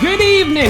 Good evening!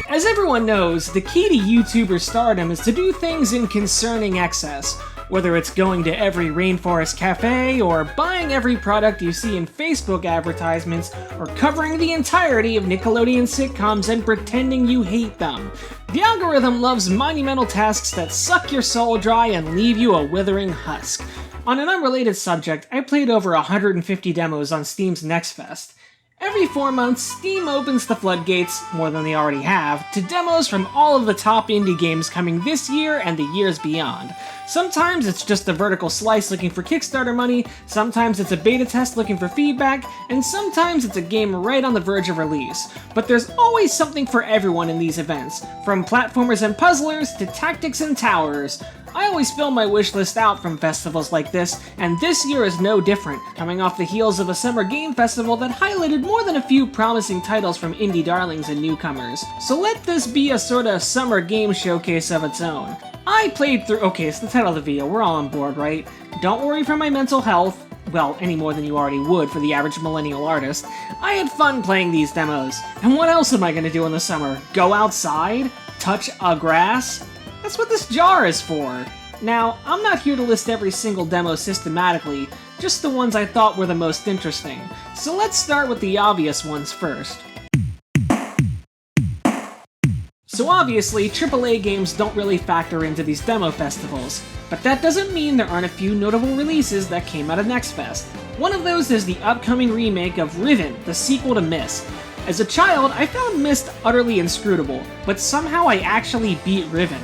As everyone knows, the key to YouTuber stardom is to do things in concerning excess. Whether it's going to every rainforest cafe, or buying every product you see in Facebook advertisements, or covering the entirety of Nickelodeon sitcoms and pretending you hate them. The algorithm loves monumental tasks that suck your soul dry and leave you a withering husk. On an unrelated subject, I played over 150 demos on Steam's Next Fest. Every 4 months, Steam opens the floodgates, more than they already have, to demos from all of the top indie games coming this year and the years beyond. Sometimes it's just a vertical slice looking for Kickstarter money, sometimes it's a beta test looking for feedback, and sometimes it's a game right on the verge of release. But there's always something for everyone in these events, from platformers and puzzlers to tactics and towers. I always fill my wishlist out from festivals like this, and this year is no different, coming off the heels of a summer game festival that highlighted more than a few promising titles from indie darlings and newcomers. So let this be a sorta summer game showcase of its own. I played through— okay, it's the title of the video, we're all on board, right? Don't worry for my mental health, well, any more than you already would for the average millennial artist. I had fun playing these demos. And what else am I gonna do in the summer? Go outside? Touch a grass? That's what this jar is for. Now, I'm not here to list every single demo systematically, just the ones I thought were the most interesting. So let's start with the obvious ones first. So obviously, AAA games don't really factor into these demo festivals, but that doesn't mean there aren't a few notable releases that came out of Next Fest. One of those is the upcoming remake of Riven, the sequel to Myst. As a child, I found Myst utterly inscrutable, but somehow I actually beat Riven.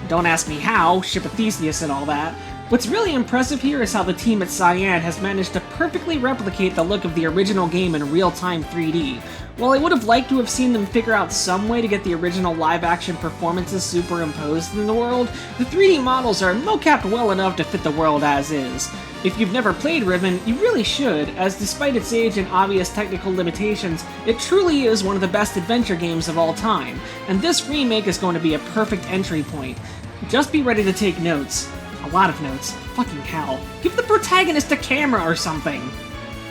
Don't ask me how, ship of Theseus and all that. What's really impressive here is how the team at Cyan has managed to perfectly replicate the look of the original game in real-time 3D. While I would have liked to have seen them figure out some way to get the original live-action performances superimposed in the world, the 3D models are mocapped well enough to fit the world as is. If you've never played Riven, you really should, as despite its age and obvious technical limitations, it truly is one of the best adventure games of all time, and this remake is going to be a perfect entry point. Just be ready to take notes. A lot of notes. Fucking hell. Give the protagonist a camera or something!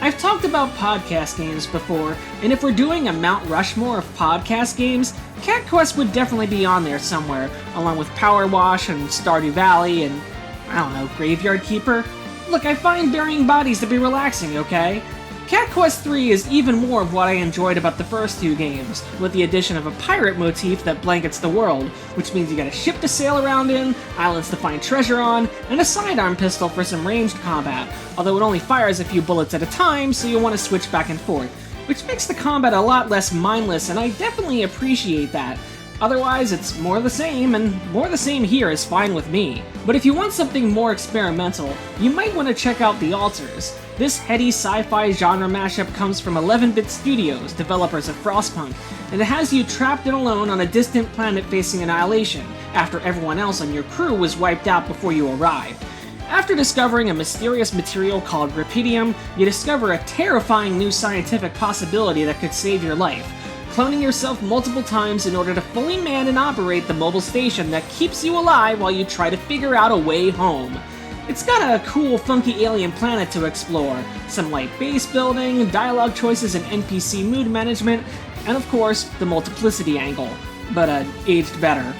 I've talked about podcast games before, and if we're doing a Mount Rushmore of podcast games, Cat Quest would definitely be on there somewhere, along with Power Wash and Stardew Valley and, I don't know, Graveyard Keeper? Look, I find burying bodies to be relaxing, okay? Cat Quest 3 is even more of what I enjoyed about the first two games, with the addition of a pirate motif that blankets the world, which means you got a ship to sail around in, islands to find treasure on, and a sidearm pistol for some ranged combat, although it only fires a few bullets at a time, so you'll want to switch back and forth, which makes the combat a lot less mindless, and I definitely appreciate that. Otherwise, it's more the same, and more the same here is fine with me. But if you want something more experimental, you might want to check out The Alters. This heady sci-fi genre mashup comes from 11-Bit Studios, developers of Frostpunk, and it has you trapped and alone on a distant planet facing annihilation, after everyone else on your crew was wiped out before you arrived. After discovering a mysterious material called Rapidium, you discover a terrifying new scientific possibility that could save your life. Cloning yourself multiple times in order to fully man and operate the mobile station that keeps you alive while you try to figure out a way home. It's got a cool, funky alien planet to explore, some light base building, dialogue choices and NPC mood management, and of course, the multiplicity angle, but aged better.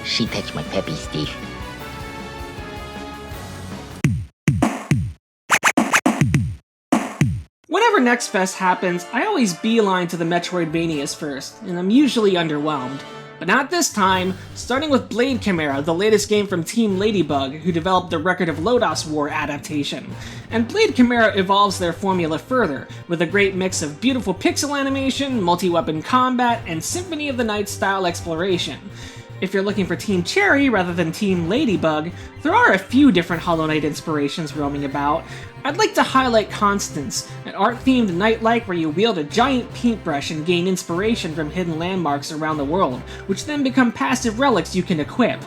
She touched my peppy, Steve. Whenever Next Fest happens, I always beeline to the Metroidvanias first, and I'm usually underwhelmed. But not this time, starting with Blade Chimera, the latest game from Team Ladybug, who developed the Record of Lodoss War adaptation. And Blade Chimera evolves their formula further, with a great mix of beautiful pixel animation, multi-weapon combat, and Symphony of the Night style exploration. If you're looking for Team Cherry rather than Team Ladybug, there are a few different Hollow Knight inspirations roaming about. I'd like to highlight Constance, an art-themed night-like where you wield a giant paintbrush and gain inspiration from hidden landmarks around the world, which then become passive relics you can equip.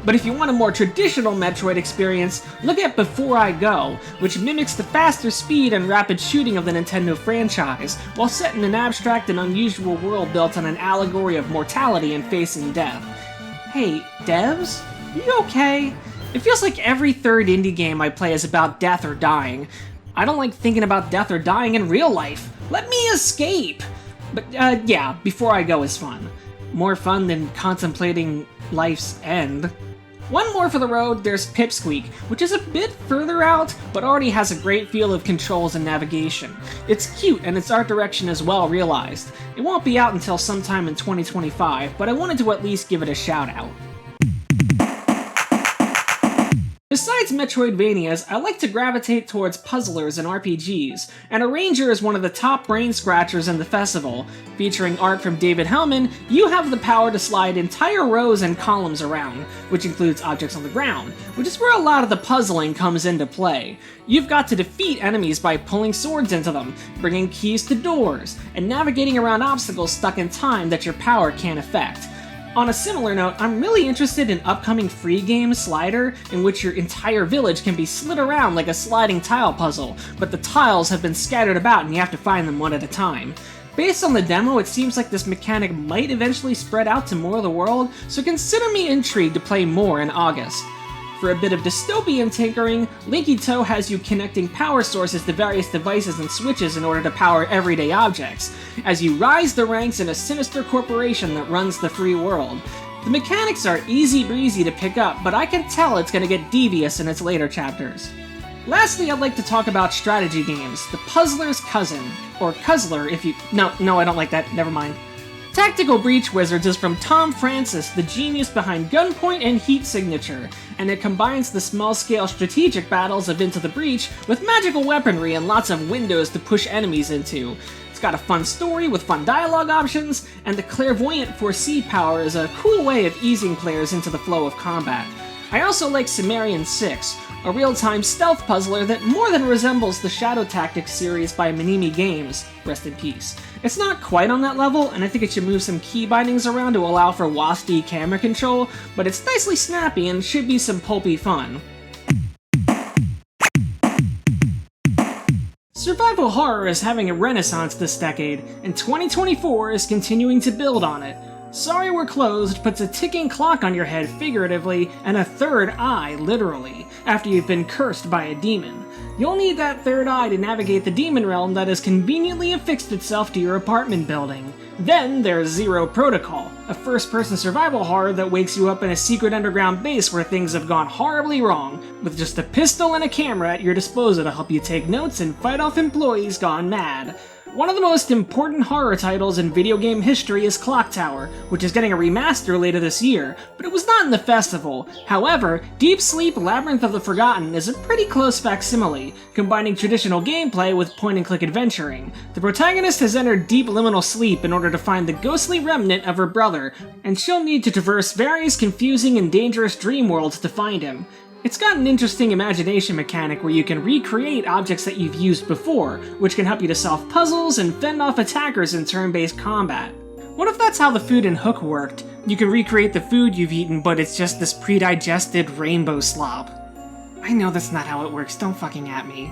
But if you want a more traditional Metroid experience, look at Before I Go, which mimics the faster speed and rapid shooting of the Nintendo franchise, while set in an abstract and unusual world built on an allegory of mortality and facing death. Hey, devs? You okay? It feels like every third indie game I play is about death or dying. I don't like thinking about death or dying in real life. Let me escape! But yeah, Before I Go is fun. More fun than contemplating life's end. One more for the road, there's Pipsqueak, which is a bit further out, but already has a great feel of controls and navigation. It's cute, and its art direction is well realized. It won't be out until sometime in 2025, but I wanted to at least give it a shout out. Besides Metroidvanias, I like to gravitate towards puzzlers and RPGs, and Arranger is one of the top brain-scratchers in the festival. Featuring art from David Hellman, you have the power to slide entire rows and columns around, which includes objects on the ground, which is where a lot of the puzzling comes into play. You've got to defeat enemies by pulling swords into them, bringing keys to doors, and navigating around obstacles stuck in time that your power can't affect. On a similar note, I'm really interested in upcoming free game Slider, in which your entire village can be slid around like a sliding tile puzzle, but the tiles have been scattered about and you have to find them one at a time. Based on the demo, it seems like this mechanic might eventually spread out to more of the world, so consider me intrigued to play more in August. For a bit of dystopian tinkering, Linky Toe has you connecting power sources to various devices and switches in order to power everyday objects, as you rise the ranks in a sinister corporation that runs the free world. The mechanics are easy breezy to pick up, but I can tell it's going to get devious in its later chapters. Lastly, I'd like to talk about strategy games, the Puzzler's Cousin, or Cuzzler if you... No, I don't like that, never mind. Tactical Breach Wizards is from Tom Francis, the genius behind Gunpoint and Heat Signature, and it combines the small-scale strategic battles of Into the Breach with magical weaponry and lots of windows to push enemies into. It's got a fun story with fun dialogue options, and the Clairvoyant Foresee power is a cool way of easing players into the flow of combat. I also like Sumerian 6, a real-time stealth puzzler that more than resembles the Shadow Tactics series by Minimi Games, rest in peace. It's not quite on that level, and I think it should move some key bindings around to allow for WASD camera control, but it's nicely snappy and should be some pulpy fun. Survival horror is having a renaissance this decade, and 2024 is continuing to build on it. Sorry We're Closed puts a ticking clock on your head figuratively, and a third eye literally, after you've been cursed by a demon. You'll need that third eye to navigate the demon realm that has conveniently affixed itself to your apartment building. Then there's Zero Protocol, a first-person survival horror that wakes you up in a secret underground base where things have gone horribly wrong, with just a pistol and a camera at your disposal to help you take notes and fight off employees gone mad. One of the most important horror titles in video game history is Clock Tower, which is getting a remaster later this year, but it was not in the festival. However, Deep Sleep Labyrinth of the Forgotten is a pretty close facsimile, combining traditional gameplay with point-and-click adventuring. The protagonist has entered deep liminal sleep in order to find the ghostly remnant of her brother, and she'll need to traverse various confusing and dangerous dream worlds to find him. It's got an interesting imagination mechanic where you can recreate objects that you've used before, which can help you to solve puzzles and fend off attackers in turn-based combat. What if that's how the food in Hook worked? You can recreate the food you've eaten, but it's just this pre-digested rainbow slop. I know that's not how it works, don't fucking at me.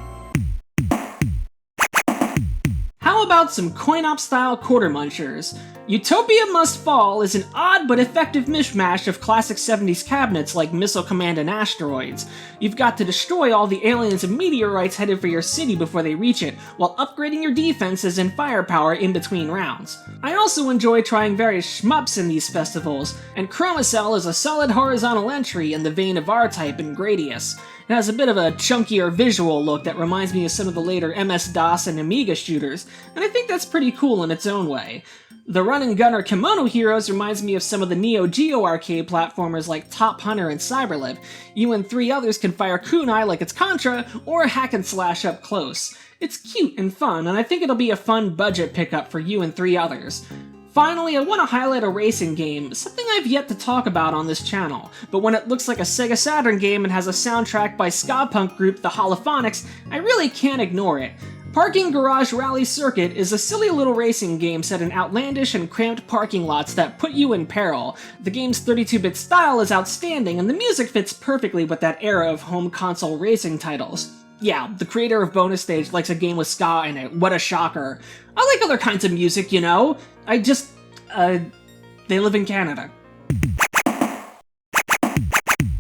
How about some coin-op-style quarter munchers? Utopia Must Fall is an odd but effective mishmash of classic 70s cabinets like Missile Command and Asteroids. You've got to destroy all the aliens and meteorites headed for your city before they reach it, while upgrading your defenses and firepower in between rounds. I also enjoy trying various shmups in these festivals, and Chromacell is a solid horizontal entry in the vein of R-Type and Gradius. It has a bit of a chunkier visual look that reminds me of some of the later MS-DOS and Amiga shooters, and I think that's pretty cool in its own way. The run-and-gunner Kimono Heroes reminds me of some of the Neo Geo arcade platformers like Top Hunter and Cyberliv. You and 3 others can fire kunai like it's Contra, or hack and slash up close. It's cute and fun, and I think it'll be a fun budget pickup for you and 3 others. Finally, I want to highlight a racing game, something I've yet to talk about on this channel, but when it looks like a Sega Saturn game and has a soundtrack by ska punk group The Holophonics, I really can't ignore it. Parking Garage Rally Circuit is a silly little racing game set in outlandish and cramped parking lots that put you in peril. The game's 32-bit style is outstanding, and the music fits perfectly with that era of home console racing titles. Yeah, the creator of Bonus Stage likes a game with ska in it, what a shocker. I like other kinds of music, you know? they live in Canada.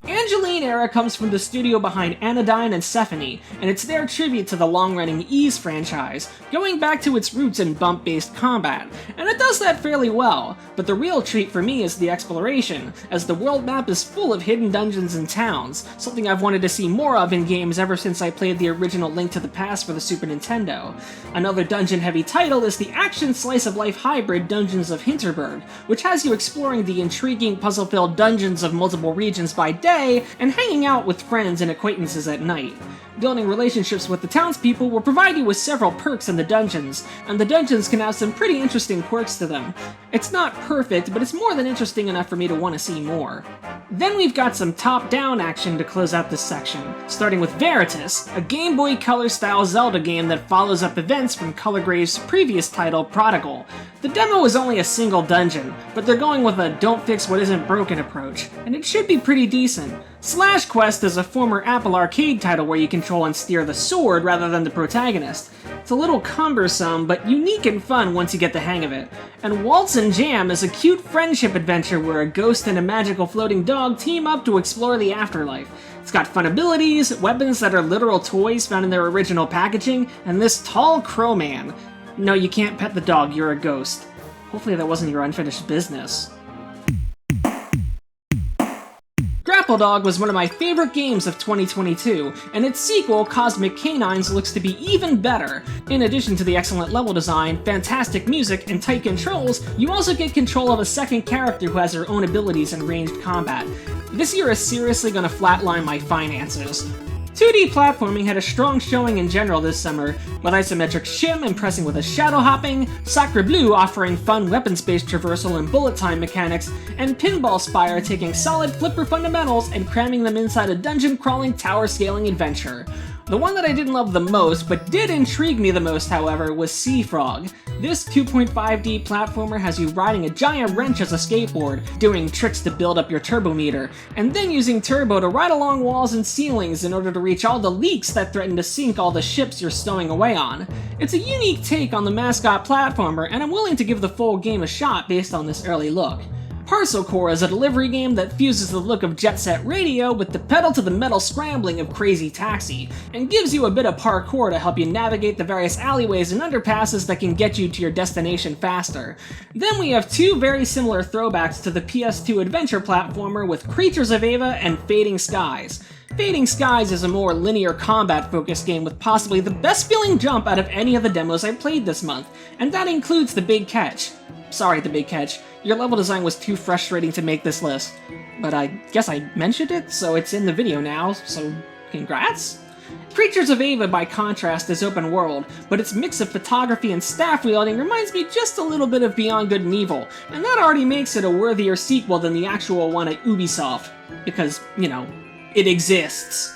Angeline era comes from the studio behind Anodyne and Sephony, and it's their tribute to the long-running Ys franchise, going back to its roots in bump-based combat, and it does that fairly well, but the real treat for me is the exploration, as the world map is full of hidden dungeons and towns, something I've wanted to see more of in games ever since I played the original Link to the Past for the Super Nintendo. Another dungeon-heavy title is the action slice-of-life hybrid Dungeons of Hinterberg, which has you exploring the intriguing puzzle-filled dungeons of multiple regions by day, and hanging out with friends and acquaintances at night. Building relationships with the townspeople will provide you with several perks in the dungeons, and the dungeons can have some pretty interesting quirks to them. It's not perfect, but it's more than interesting enough for me to want to see more. Then we've got some top-down action to close out this section, starting with Veritas, a Game Boy Color-style Zelda game that follows up events from Color Grave's previous title, Prodigal. The demo is only a single dungeon, but they're going with a don't fix what isn't broken approach, and it should be pretty decent. Slash Quest is a former Apple Arcade title where you control and steer the sword rather than the protagonist. It's a little cumbersome, but unique and fun once you get the hang of it. And Waltz and Jam is a cute friendship adventure where a ghost and a magical floating dog team up to explore the afterlife. It's got fun abilities, weapons that are literal toys found in their original packaging, and this tall crow man. No, you can't pet the dog, you're a ghost. Hopefully that wasn't your unfinished business. Grapple Dog was one of my favorite games of 2022, and its sequel, Cosmic Canines, looks to be even better. In addition to the excellent level design, fantastic music, and tight controls, you also get control of a second character who has her own abilities in ranged combat. This year is seriously gonna flatline my finances. 2D platforming had a strong showing in general this summer, with Isometric Shim impressing with a shadow hopping, Sacre Bleu offering fun weapons-based traversal and bullet time mechanics, and Pinball Spire taking solid flipper fundamentals and cramming them inside a dungeon-crawling tower-scaling adventure. The one that I didn't love the most, but did intrigue me the most, however, was Sea Frog. This 2.5D platformer has you riding a giant wrench as a skateboard, doing tricks to build up your turbo meter, and then using turbo to ride along walls and ceilings in order to reach all the leaks that threaten to sink all the ships you're stowing away on. It's a unique take on the mascot platformer, and I'm willing to give the full game a shot based on this early look. Parcel Core is a delivery game that fuses the look of Jet Set Radio with the pedal-to-the-metal scrambling of Crazy Taxi, and gives you a bit of parkour to help you navigate the various alleyways and underpasses that can get you to your destination faster. Then we have two very similar throwbacks to the PS2 adventure platformer with Creatures of Ava and Fading Skies. Fading Skies is a more linear combat-focused game with possibly the best feeling jump out of any of the demos I played this month, and that includes the big catch. Sorry, the big catch. Your level design was too frustrating to make this list. But I guess I mentioned it, so it's in the video now, so congrats? Creatures of Ava, by contrast, is open world, but its mix of photography and staff wielding reminds me just a little bit of Beyond Good and Evil, and that already makes it a worthier sequel than the actual one at Ubisoft. Because, you know, it exists.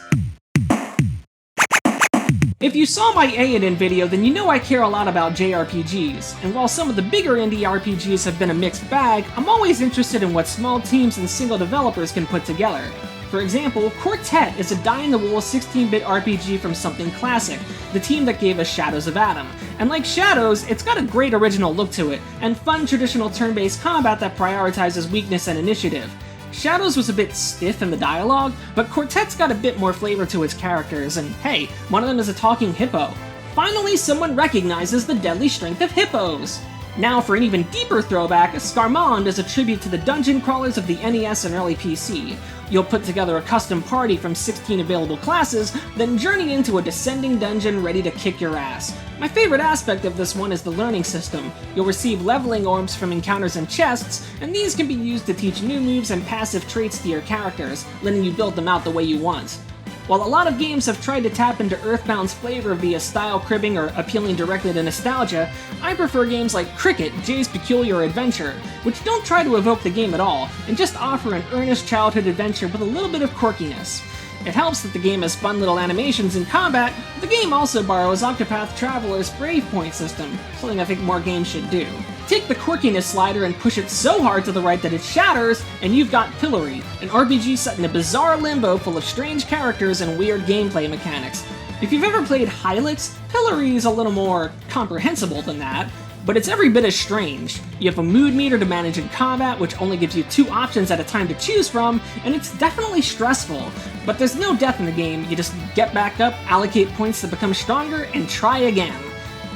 If you saw my Aiden video, then you know I care a lot about JRPGs, and while some of the bigger indie RPGs have been a mixed bag, I'm always interested in what small teams and single developers can put together. For example, Quartet is a die-in-the-wool 16-bit RPG from Something Classic, the team that gave us Shadows of Adam. And like Shadows, it's got a great original look to it, and fun traditional turn-based combat that prioritizes weakness and initiative. Shadows was a bit stiff in the dialogue, but Quartet's got a bit more flavor to its characters, and hey, one of them is a talking hippo. Finally, someone recognizes the deadly strength of hippos! Now for an even deeper throwback, Scarmond is a tribute to the dungeon crawlers of the NES and early PC. You'll put together a custom party from 16 available classes, then journey into a descending dungeon ready to kick your ass. My favorite aspect of this one is the learning system. You'll receive leveling orbs from encounters in chests, and these can be used to teach new moves and passive traits to your characters, letting you build them out the way you want. While a lot of games have tried to tap into Earthbound's flavor via style cribbing or appealing directly to nostalgia, I prefer games like Cricket, Jay's Peculiar Adventure, which don't try to evoke the game at all, and just offer an earnest childhood adventure with a little bit of quirkiness. It helps that the game has fun little animations in combat, but the game also borrows Octopath Traveler's Brave Point system, something I think more games should do. Take the quirkiness slider and push it so hard to the right that it shatters, and you've got Pillory, an RPG set in a bizarre limbo full of strange characters and weird gameplay mechanics. If you've ever played Hylics, Pillory is a little more comprehensible than that. but it's every bit as strange. You have a mood meter to manage in combat, which only gives you 2 options at a time to choose from, and it's definitely stressful. But there's no death in the game, you just get back up, allocate points to become stronger, and try again.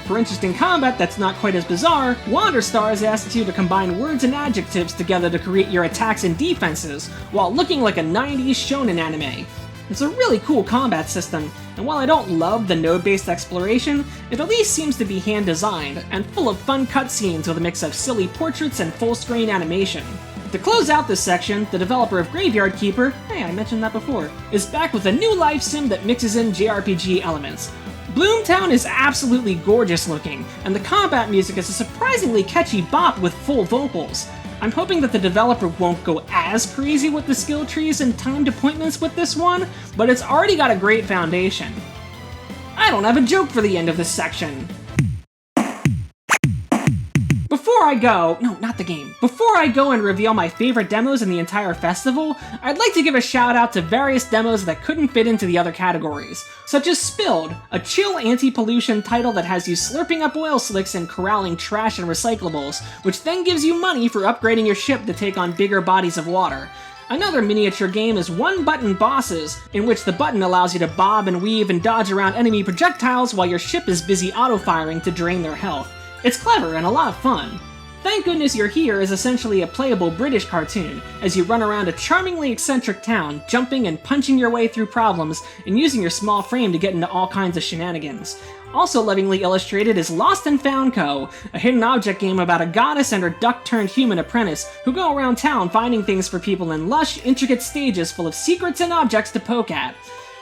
For interesting combat that's not quite as bizarre, Wanderstars asks you to combine words and adjectives together to create your attacks and defenses, while looking like a 90s shonen anime. It's a really cool combat system, and while I don't love the node-based exploration, it at least seems to be hand-designed, and full of fun cutscenes with a mix of silly portraits and full-screen animation. To close out this section, the developer of Graveyard Keeper, hey, I mentioned that before, is back with a new life sim that mixes in JRPG elements. Bloomtown is absolutely gorgeous looking, and the combat music is a surprisingly catchy bop with full vocals. I'm hoping that the developer won't go as crazy with the skill trees and timed appointments with this one, but it's already got a great foundation. I don't have a joke for the end of this section. Before I go and reveal my favorite demos in the entire festival, I'd like to give a shout out to various demos that couldn't fit into the other categories, such as Spilled, a chill anti-pollution title that has you slurping up oil slicks and corralling trash and recyclables, which then gives you money for upgrading your ship to take on bigger bodies of water. Another miniature game is One Button Bosses, in which the button allows you to bob and weave and dodge around enemy projectiles while your ship is busy auto-firing to drain their health. It's clever and a lot of fun. Thank Goodness You're Here is essentially a playable British cartoon, as you run around a charmingly eccentric town, jumping and punching your way through problems, and using your small frame to get into all kinds of shenanigans. Also lovingly illustrated is Lost and Found Co., a hidden object game about a goddess and her duck-turned-human apprentice who go around town finding things for people in lush, intricate stages full of secrets and objects to poke at.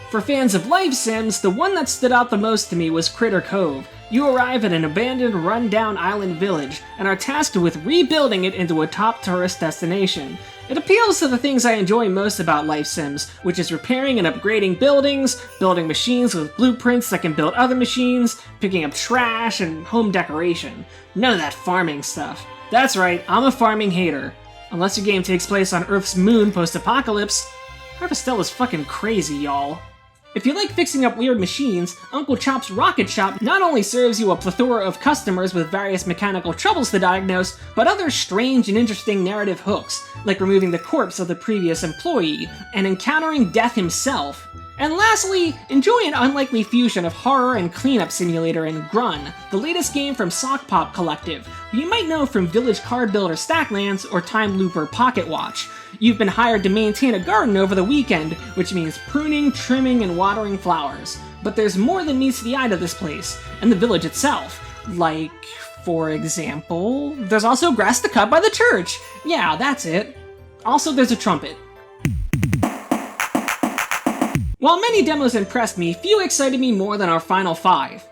For fans of life sims, the one that stood out the most to me was Critter Cove. You arrive at an abandoned, run-down island village, and are tasked with rebuilding it into a top tourist destination. It appeals to the things I enjoy most about life sims, which is repairing and upgrading buildings, building machines with blueprints that can build other machines, picking up trash, and home decoration. None of that farming stuff. That's right, I'm a farming hater. Unless your game takes place on Earth's moon post-apocalypse. Harvestell is fucking crazy, y'all. If you like fixing up weird machines, Uncle Chop's Rocket Shop not only serves you a plethora of customers with various mechanical troubles to diagnose, but other strange and interesting narrative hooks, like removing the corpse of the previous employee, and encountering Death himself. And lastly, enjoy an unlikely fusion of horror and cleanup simulator and Grun, the latest game from Sock Pop Collective, who you might know from Village Card Builder Stacklands or Time Looper Pocket Watch. You've been hired to maintain a garden over the weekend, which means pruning, trimming, and watering flowers. But there's more than meets the eye to this place, and the village itself. Like, for example, there's also grass to cut by the church. Yeah, that's it. Also, there's a trumpet. While many demos impressed me, few excited me more than our final 5.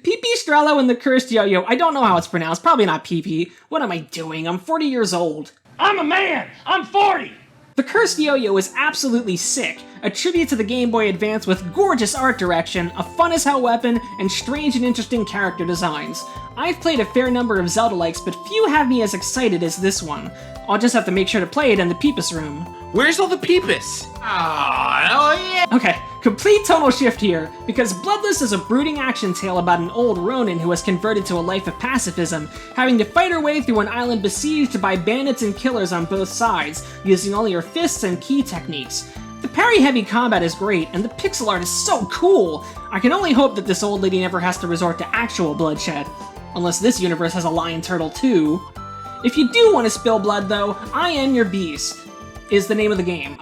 PP Strello and the Cursed Yo-Yo. I don't know how it's pronounced. Probably not PP. What am I doing? I'm 40 years old. I'm a man! I'm 40! The Cursed Yo-Yo is absolutely sick. A tribute to the Game Boy Advance with gorgeous art direction, a fun-as-hell weapon, and strange and interesting character designs. I've played a fair number of Zelda-likes, but few have me as excited as this one. I'll just have to make sure to play it in the Peepus room. Where's all the Peepus? Oh yeah! Okay, complete tonal shift here, because Bloodless is a brooding action tale about an old Ronin who has converted to a life of pacifism, having to fight her way through an island besieged by bandits and killers on both sides, using only her fists and key techniques. The parry-heavy combat is great, and the pixel art is so cool! I can only hope that this old lady never has to resort to actual bloodshed. Unless this universe has a lion turtle too. If you do want to spill blood though, I Am Your Beast is the name of the game.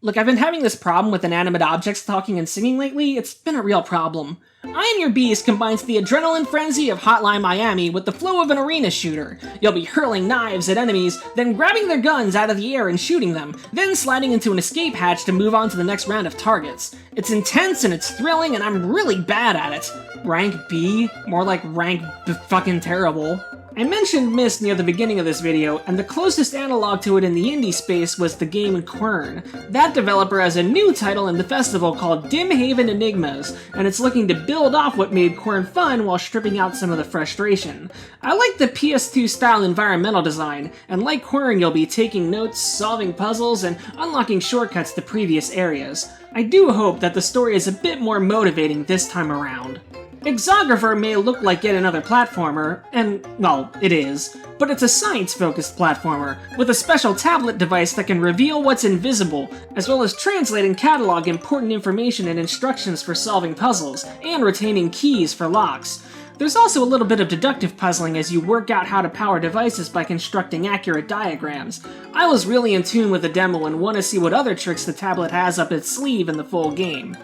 Look, I've been having this problem with inanimate objects talking and singing lately. It's been a real problem. I Am Your Beast combines the adrenaline frenzy of Hotline Miami with the flow of an arena shooter. You'll be hurling knives at enemies, then grabbing their guns out of the air and shooting them, then sliding into an escape hatch to move on to the next round of targets. It's intense and it's thrilling, and I'm really bad at it. Rank B? More like rank fucking terrible. I mentioned Myst near the beginning of this video, and the closest analog to it in the indie space was the game Quern. That developer has a new title in the festival called Dim Haven Enigmas, and it's looking to build off what made Quern fun while stripping out some of the frustration. I like the PS2 style environmental design, and like Quern you'll be taking notes, solving puzzles, and unlocking shortcuts to previous areas. I do hope that the story is a bit more motivating this time around. Exographer may look like yet another platformer, and, well, it is, but it's a science-focused platformer, with a special tablet device that can reveal what's invisible, as well as translate and catalog important information and instructions for solving puzzles, and retaining keys for locks. There's also a little bit of deductive puzzling as you work out how to power devices by constructing accurate diagrams. I was really in tune with the demo and want to see what other tricks the tablet has up its sleeve in the full game.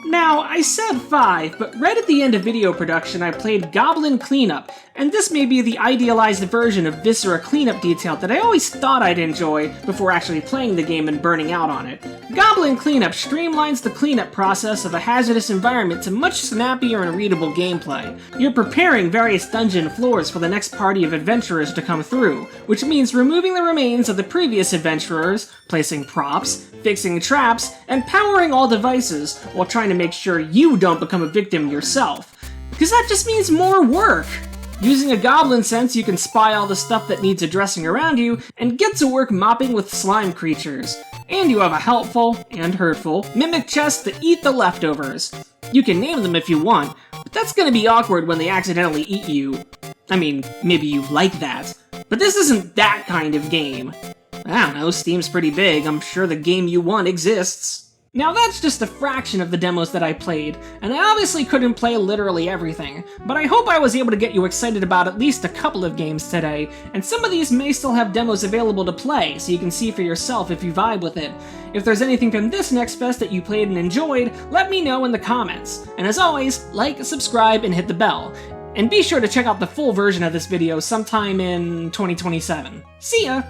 Now, I said 5, but right at the end of video production I played Goblin Cleanup, and this may be the idealized version of Viscera Cleanup Detail that I always thought I'd enjoy before actually playing the game and burning out on it. Goblin Cleanup streamlines the cleanup process of a hazardous environment to much snappier and readable gameplay. You're preparing various dungeon floors for the next party of adventurers to come through, which means removing the remains of the previous adventurers, placing props, fixing traps, and powering all devices, while trying to make sure you don't become a victim yourself. Because that just means more work! Using a goblin sense, you can spy all the stuff that needs addressing around you, and get to work mopping with slime creatures. And you have a helpful, and hurtful, mimic chest to eat the leftovers. You can name them if you want, but that's gonna be awkward when they accidentally eat you. I mean, maybe you like that. But this isn't that kind of game. I don't know, Steam's pretty big, I'm sure the game you want exists. Now that's just a fraction of the demos that I played, and I obviously couldn't play literally everything, but I hope I was able to get you excited about at least a couple of games today, and some of these may still have demos available to play, so you can see for yourself if you vibe with it. If there's anything from this Next Fest that you played and enjoyed, let me know in the comments. And as always, like, subscribe, and hit the bell. And be sure to check out the full version of this video sometime in 2027. See ya!